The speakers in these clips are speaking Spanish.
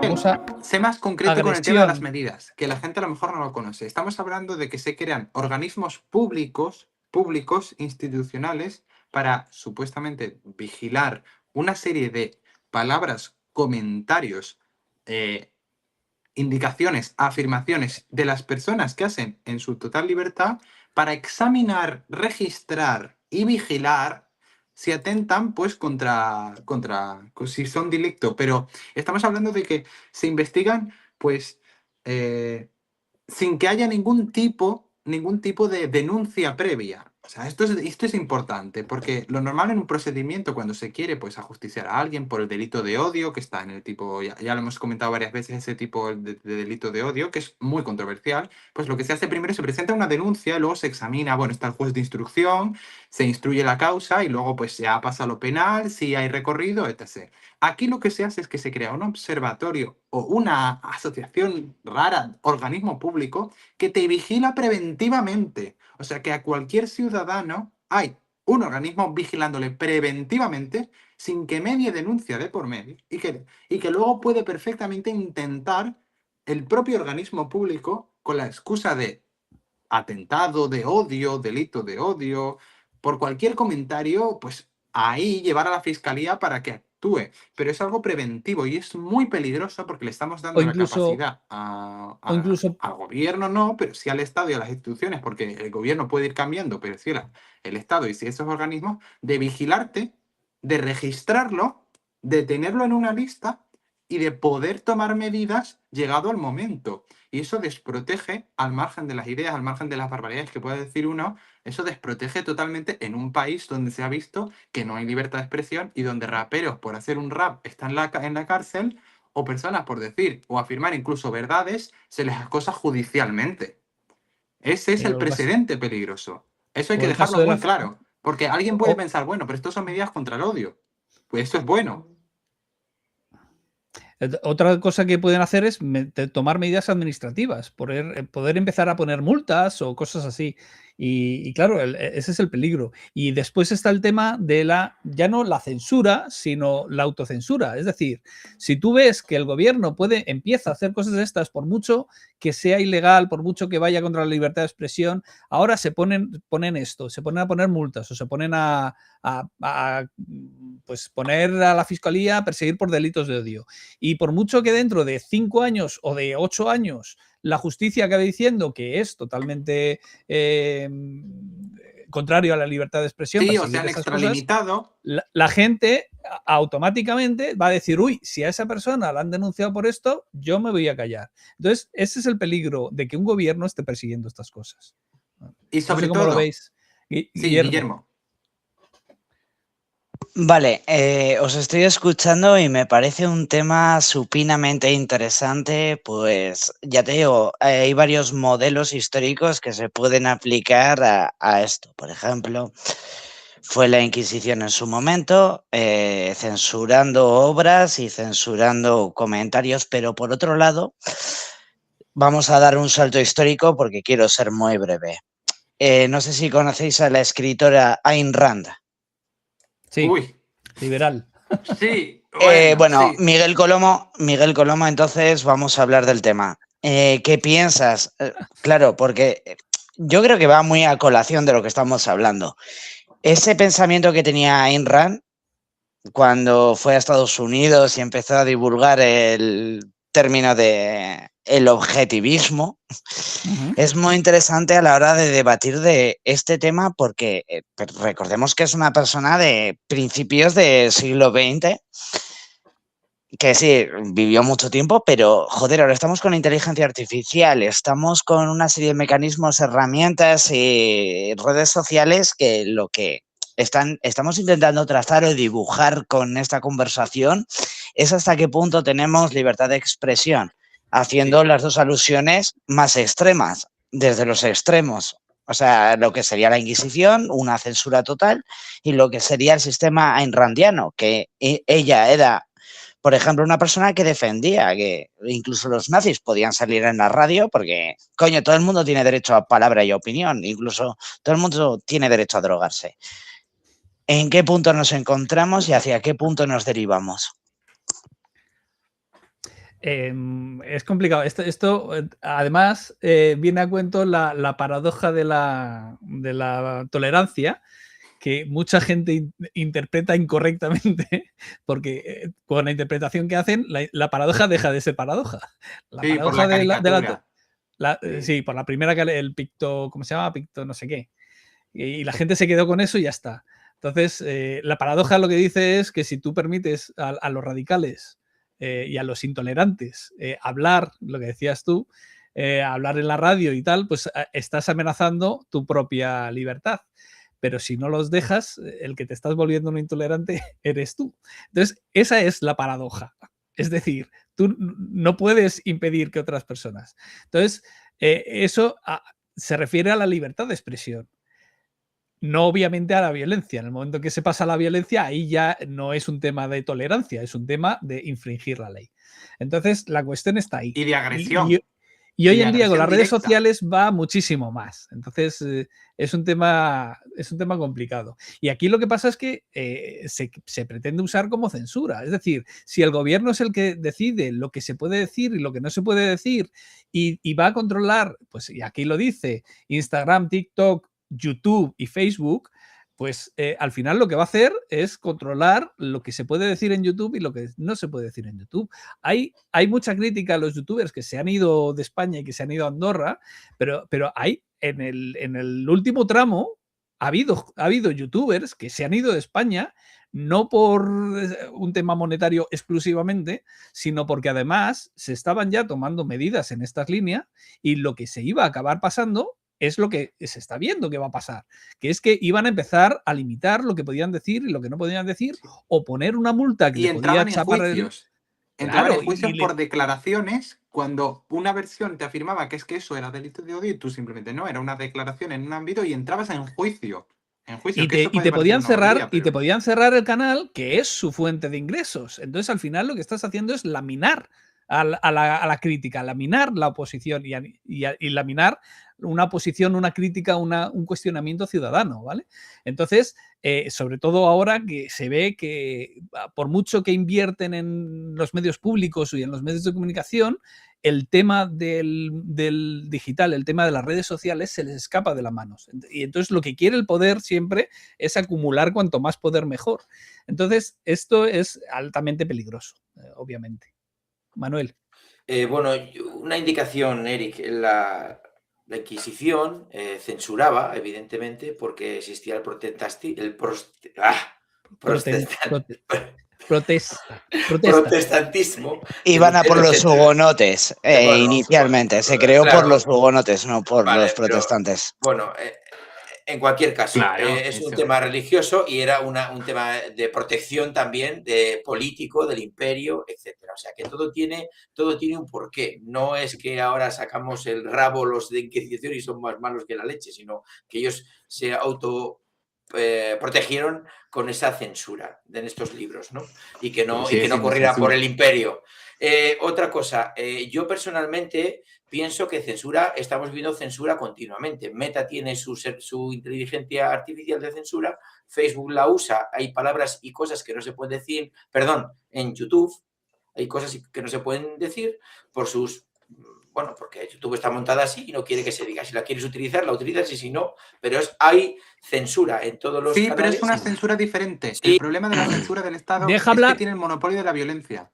Miguel, famosa sé más concreto con el tema de las agresión. medidas, que la gente a lo mejor no lo conoce. Estamos hablando de que se crean organismos públicos, institucionales, para supuestamente vigilar una serie de palabras, comentarios, eh, indicaciones, afirmaciones de las personas que hacen en su total libertad para examinar, registrar y vigilar si atentan pues si son delicto. Pero estamos hablando de que se investigan pues sin que haya ningún tipo de denuncia previa. O sea, esto es importante, porque lo normal en un procedimiento, cuando se quiere pues, ajusticiar a alguien por el delito de odio, que está en el tipo, ya lo hemos comentado varias veces, ese tipo de delito de odio, que es muy controversial, pues lo que se hace primero es se presenta una denuncia, y luego se examina, bueno, está el juez de instrucción, se instruye la causa y luego pues ya pasa a lo penal, si hay recorrido, etc. Aquí lo que se hace es que se crea un observatorio o una asociación rara, organismo público, que te vigila preventivamente. O sea que a cualquier ciudadano hay un organismo vigilándole preventivamente sin que medie denuncia de por medio y que luego puede perfectamente intentar el propio organismo público con la excusa de atentado de odio, delito de odio, por cualquier comentario, pues ahí llevar a la fiscalía para que actúe. Pero es algo preventivo y es muy peligroso porque le estamos O dando la incluso, capacidad o incluso, al gobierno, no, pero sí al Estado y a las instituciones, porque el gobierno puede ir cambiando, pero sí el Estado y sí esos organismos, de vigilarte, de registrarlo, de tenerlo en una lista y de poder tomar medidas llegado el momento. Y eso desprotege, al margen de las ideas, al margen de las barbaridades que pueda decir uno, eso desprotege totalmente en un país donde se ha visto que no hay libertad de expresión y donde raperos por hacer un rap están en la cárcel o personas por decir o afirmar incluso verdades se les acosa judicialmente. Ese es mira, el precedente peligroso. Eso hay con que el caso dejarlo de muy claro, porque alguien puede o- pensar, bueno, pero esto son medidas contra el odio. Pues esto es bueno. Otra cosa que pueden hacer es tomar medidas administrativas, poder empezar a poner multas o cosas así. Y claro, ese es el peligro. Y después está el tema de ya no la censura, sino la autocensura. Es decir, si tú ves que el gobierno empieza a hacer cosas de estas, por mucho que sea ilegal, por mucho que vaya contra la libertad de expresión, ahora se ponen esto, se ponen a poner multas o se ponen pues poner a la fiscalía a perseguir por delitos de odio. Y por mucho que dentro de 5 años o de 8 años la justicia acabe diciendo que es totalmente contrario a la libertad de expresión Sí, o perseguir sean esas cosas, extralimitado. la gente automáticamente va a decir, uy, si a esa persona la han denunciado por esto, yo me voy a callar. Entonces, ese es el peligro de que un gobierno esté persiguiendo estas cosas. Y No sé sobre cómo lo todo, veis, sí, Guillermo. Guillermo. Vale, os estoy escuchando y me parece un tema supinamente interesante, pues ya te digo, hay varios modelos históricos que se pueden aplicar a esto. Por ejemplo, fue la Inquisición en su momento, censurando obras y censurando comentarios, pero por otro lado, vamos a dar un salto histórico porque quiero ser muy breve. No sé si conocéis a la escritora Ayn Rand. Sí, Uy, liberal. sí, bueno, Bueno, sí. Miguel Colomo, entonces vamos a hablar del tema. ¿Qué piensas? Claro, porque yo creo que va muy a colación de lo que estamos hablando. Ese pensamiento que tenía Ayn Rand cuando fue a Estados Unidos y empezó a divulgar el término de el objetivismo, es muy interesante a la hora de debatir de este tema porque recordemos que es una persona de principios del siglo XX que sí, vivió mucho tiempo, pero joder, ahora estamos con inteligencia artificial, estamos con una serie de mecanismos, herramientas y redes sociales que lo que estamos intentando trazar o dibujar con esta conversación es hasta qué punto tenemos libertad de expresión, haciendo Sí. las dos alusiones más extremas, desde los extremos. O sea, lo que sería la Inquisición, una censura total, y lo que sería el sistema ainrandiano, que ella era, por ejemplo, una persona que defendía que incluso los nazis podían salir en la radio porque, coño, todo el mundo tiene derecho a palabra y opinión, incluso todo el mundo tiene derecho a drogarse. ¿En qué punto nos encontramos y hacia qué punto nos derivamos? Es complicado. Esto además, viene a cuento la paradoja de la tolerancia, que mucha gente interpreta incorrectamente, porque con la interpretación que hacen, la paradoja deja de ser paradoja. La Sí, por paradoja la caricatura. sí, por la primera, el picto, ¿cómo se llama? Picto no sé qué. Y la gente se quedó con eso y ya está. Entonces, la paradoja lo que dice es que si tú permites a los radicales y a los intolerantes hablar, lo que decías tú, hablar en la radio y tal, pues estás amenazando tu propia libertad. Pero si no los dejas, el que te estás volviendo un intolerante eres tú. Entonces, esa es la paradoja. Es decir, tú no puedes impedir que otras personas. Entonces, eso se refiere a la libertad de expresión. No obviamente a la violencia. En el momento que se pasa a la violencia, ahí ya no es un tema de tolerancia, es un tema de infringir la ley. Entonces, la cuestión está ahí. Y de agresión. Y hoy de en día con agresión las redes directa. sociales va muchísimo más. Entonces, es un tema complicado. Y aquí lo que pasa es que se pretende usar como censura. Es decir, si el gobierno es el que decide lo que se puede decir y lo que no se puede decir y va a controlar, pues y aquí lo dice, Instagram, TikTok, YouTube y Facebook, pues al final lo que va a hacer es controlar lo que se puede decir en YouTube y lo que no se puede decir en YouTube. Hay mucha crítica a los youtubers que se han ido de España y que se han ido a Andorra, pero hay en el último tramo ha habido youtubers que se han ido de España no por un tema monetario exclusivamente, sino porque además se estaban ya tomando medidas en estas líneas y lo que se iba a acabar pasando es lo que se está viendo que va a pasar, que es que iban a empezar a limitar lo que podían decir y lo que no podían decir, o poner una multa que Y le podía entraban en chapar el... juicios. Entraban en Claro, juicios por declaraciones cuando una versión te afirmaba que es que eso era delito de odio y tú simplemente no, era una declaración en un ámbito y entrabas en juicio. En juicio, y que eso te puede parecer podían una cerrar, bobería, y te pero podían cerrar el canal, que es su fuente de ingresos. Entonces, al final, lo que estás haciendo es laminar a la crítica, laminar la oposición y laminar una posición, una crítica, un cuestionamiento ciudadano, ¿vale? Entonces, sobre todo ahora que se ve que por mucho que invierten en los medios públicos y en los medios de comunicación, el tema del digital, el tema de las redes sociales se les escapa de las manos. Y entonces lo que quiere el poder siempre es acumular cuanto más poder mejor. Entonces, esto es altamente peligroso, obviamente. Manuel. Bueno, una indicación, Eric, la Inquisición censuraba, evidentemente, porque existía el protestantismo. Iban a por los hugonotes Bueno, inicialmente. Se creó por claro, los hugonotes, no por vale, los protestantes. Bueno, en cualquier caso, claro, es un eso. tema religioso y era un tema de protección también, de político, del imperio, etcétera. O sea, que todo tiene un porqué. No es que ahora sacamos el rabo los de Inquisición y son más malos que la leche, sino que ellos se protegieron con esa censura en estos libros, ¿no? Y que no corriera por el imperio. Otra cosa, yo personalmente pienso que estamos viendo censura continuamente. Meta tiene su inteligencia artificial de censura, Facebook la usa, hay palabras y cosas que no se pueden decir, en YouTube hay cosas que no se pueden decir porque YouTube está montada así y no quiere que se diga. Si la quieres utilizar, la utilizas y si no, pero hay censura en todos los canales. Sí, pero es una censura diferente. Sí. El problema de la censura del Estado es que tiene el monopolio de la violencia.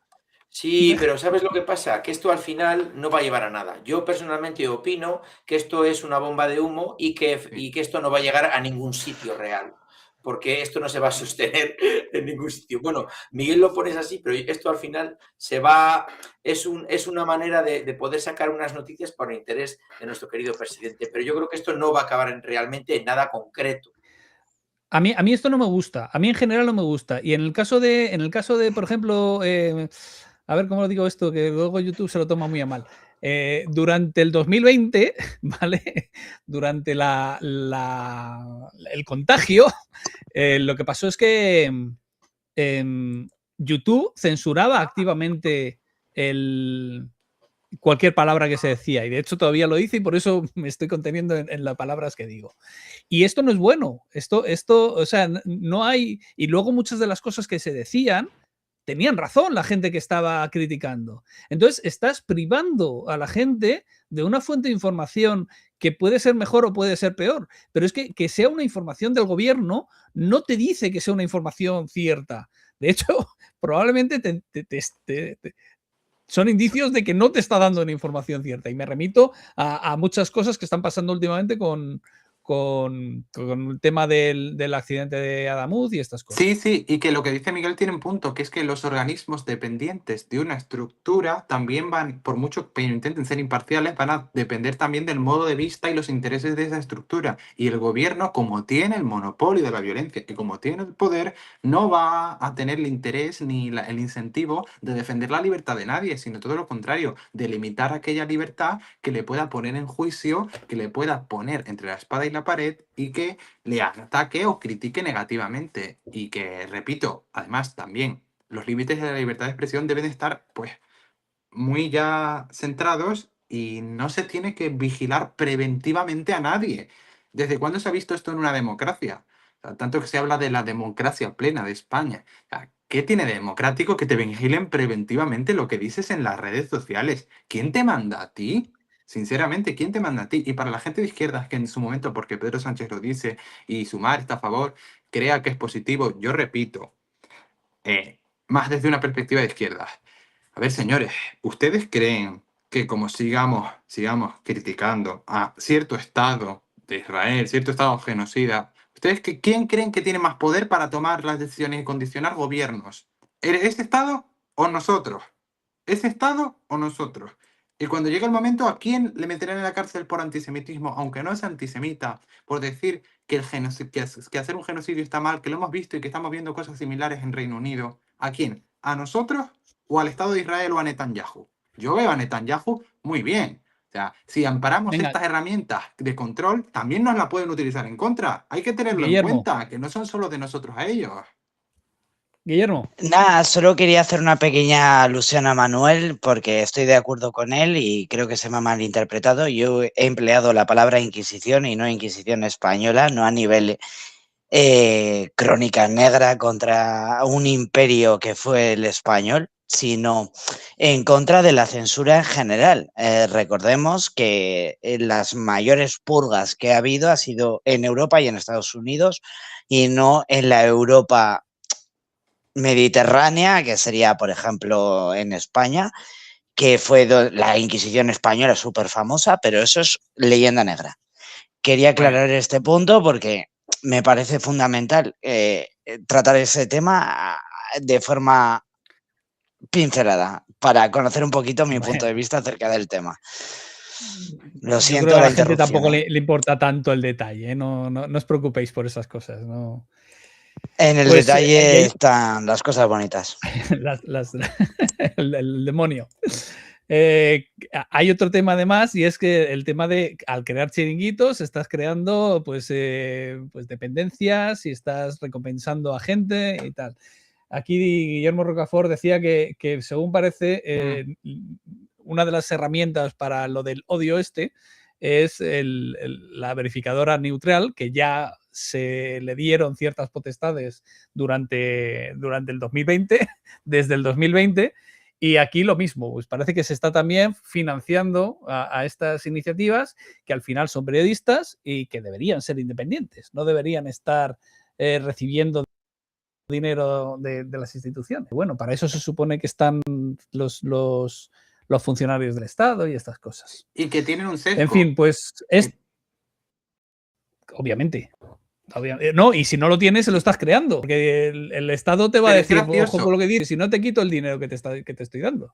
Sí, pero ¿sabes lo que pasa? Que esto al final no va a llevar a nada. Yo personalmente opino que esto es una bomba de humo y que esto no va a llegar a ningún sitio real, porque esto no se va a sostener en ningún sitio. Bueno, Miguel lo pones así, pero esto al final es una manera de poder sacar unas noticias para el interés de nuestro querido presidente, pero yo creo que esto no va a acabar realmente en nada concreto. A mí esto no me gusta, a mí en general no me gusta. Y en el caso de por ejemplo, a ver cómo lo digo esto, que luego YouTube se lo toma muy a mal. Durante el 2020, ¿vale? Durante el contagio, lo que pasó es que YouTube censuraba activamente cualquier palabra que se decía, y de hecho todavía lo dice y por eso me estoy conteniendo en las palabras que digo. Y esto no es bueno, esto, o sea, no hay, y luego muchas de las cosas que se decían tenían razón la gente que estaba criticando. Entonces, estás privando a la gente de una fuente de información que puede ser mejor o puede ser peor, pero es que sea una información del gobierno no te dice que sea una información cierta. De hecho, probablemente son indicios de que no te está dando una información cierta. Y me remito a muchas cosas que están pasando últimamente con el tema del accidente de Adamuz y estas cosas. Sí, sí, y que lo que dice Miguel tiene un punto, que es que los organismos dependientes de una estructura también van, por mucho que intenten ser imparciales, van a depender también del modo de vista y los intereses de esa estructura. Y el gobierno, como tiene el monopolio de la violencia y como tiene el poder, no va a tener el interés ni el incentivo de defender la libertad de nadie, sino todo lo contrario, de limitar aquella libertad que le pueda poner en juicio, que le pueda poner entre la espada y la pared y que le ataque o critique negativamente. Y que, repito, además también los límites de la libertad de expresión deben estar pues muy ya centrados y no se tiene que vigilar preventivamente a nadie. ¿Desde cuándo se ha visto esto en una democracia? O sea, tanto que se habla de la democracia plena de España. O sea, ¿qué tiene de democrático que te vigilen preventivamente lo que dices en las redes sociales? ¿Quién te manda a ti? Sinceramente, ¿quién te manda a ti? Y para la gente de izquierdas que en su momento, porque Pedro Sánchez lo dice y Sumar está a favor, crea que es positivo, yo repito, más desde una perspectiva de izquierdas. A ver, señores, ¿ustedes creen que como sigamos criticando a cierto Estado de Israel, cierto Estado genocida, quién creen que tiene más poder para tomar las decisiones y condicionar gobiernos? ¿Ese Estado o nosotros? ¿Ese Estado o nosotros? Y cuando llegue el momento, ¿a quién le meterán en la cárcel por antisemitismo, aunque no es antisemita, por decir que, que hacer un genocidio está mal, que lo hemos visto y que estamos viendo cosas similares en Reino Unido? ¿A quién? ¿A nosotros o al Estado de Israel o a Netanyahu? Yo veo a Netanyahu muy bien. O sea, si amparamos Venga, estas herramientas de control, también nos las pueden utilizar en contra. Hay que tenerlo en Guillermo, cuenta, que no son solo de nosotros a ellos. Guillermo, Nada, solo quería hacer una pequeña alusión a Manuel porque estoy de acuerdo con él y creo que se me ha malinterpretado. Yo he empleado la palabra Inquisición y no Inquisición española, no a nivel crónica negra contra un imperio que fue el español, sino en contra de la censura en general. Recordemos que las mayores purgas que ha habido ha sido en Europa y en Estados Unidos y no en la Europa mediterránea, que sería, por ejemplo, en España, que fue la Inquisición española súper famosa, pero eso es leyenda negra. Quería Bueno, aclarar este punto porque me parece fundamental tratar ese tema de forma pincelada para conocer un poquito mi punto de bueno, vista acerca del tema. Lo yo creo que siento a la la gente interrupción. tampoco le importa tanto el detalle, ¿eh? No os preocupéis por esas cosas. No. En el Pues detalle están las cosas bonitas. el demonio. Hay otro tema además y es que el tema de al crear chiringuitos estás creando pues dependencias y estás recompensando a gente y tal. Aquí Guillermo Rocafort decía que según parece una de las herramientas para lo del odio es la verificadora neutral, que ya se le dieron ciertas potestades durante el 2020, desde el 2020, y aquí lo mismo, pues parece que se está también financiando a estas iniciativas que al final son periodistas y que deberían ser independientes, no deberían estar recibiendo dinero de las instituciones. Bueno, para eso se supone que están los funcionarios del Estado y estas cosas. y que tienen un sesgo. En fin, pues es obviamente. No, y si no lo tienes, se lo estás creando. Porque el Estado te va a decir, ojo con lo que dices, si no te quito el dinero que te estoy dando.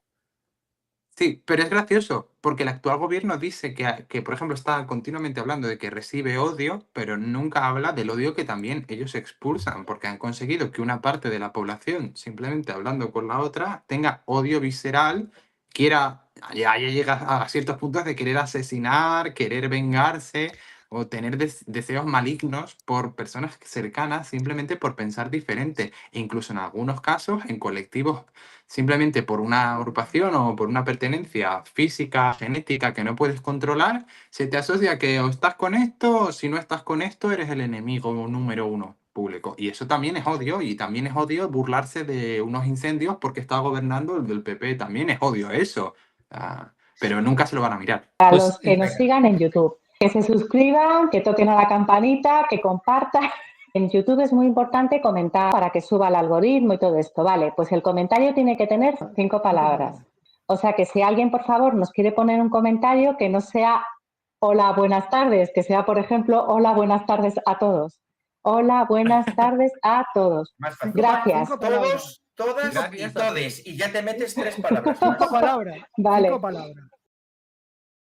Sí, pero es gracioso, porque el actual gobierno dice que, por ejemplo, está continuamente hablando de que recibe odio, pero nunca habla del odio que también ellos expulsan, porque han conseguido que una parte de la población, simplemente hablando con la otra, tenga odio visceral, ya llega a ciertos puntos de querer asesinar, querer vengarse o tener deseos malignos por personas cercanas simplemente por pensar diferente, e incluso en algunos casos en colectivos simplemente por una agrupación o por una pertenencia física, genética que no puedes controlar, se te asocia que o estás con esto o si no estás con esto eres el enemigo número uno. público. Y eso también es odio, y también es odio burlarse de unos incendios porque está gobernando el del PP. También es odio eso. Pero nunca se lo van a mirar. A Pues, los que nos sigan en YouTube, que se suscriban, que toquen a la campanita, que compartan. En YouTube es muy importante comentar para que suba el algoritmo y todo esto. Vale, pues el comentario tiene que tener 5 palabras. O sea que si alguien, por favor, nos quiere poner un comentario que no sea hola, buenas tardes, que sea, por ejemplo, hola, buenas tardes a todos. Hola, buenas tardes a todos. Más fácil. Gracias. Todos, todas Gracias y a todes. Y ya te metes 3 palabras. 5 más. palabras. Vale. 5 palabras.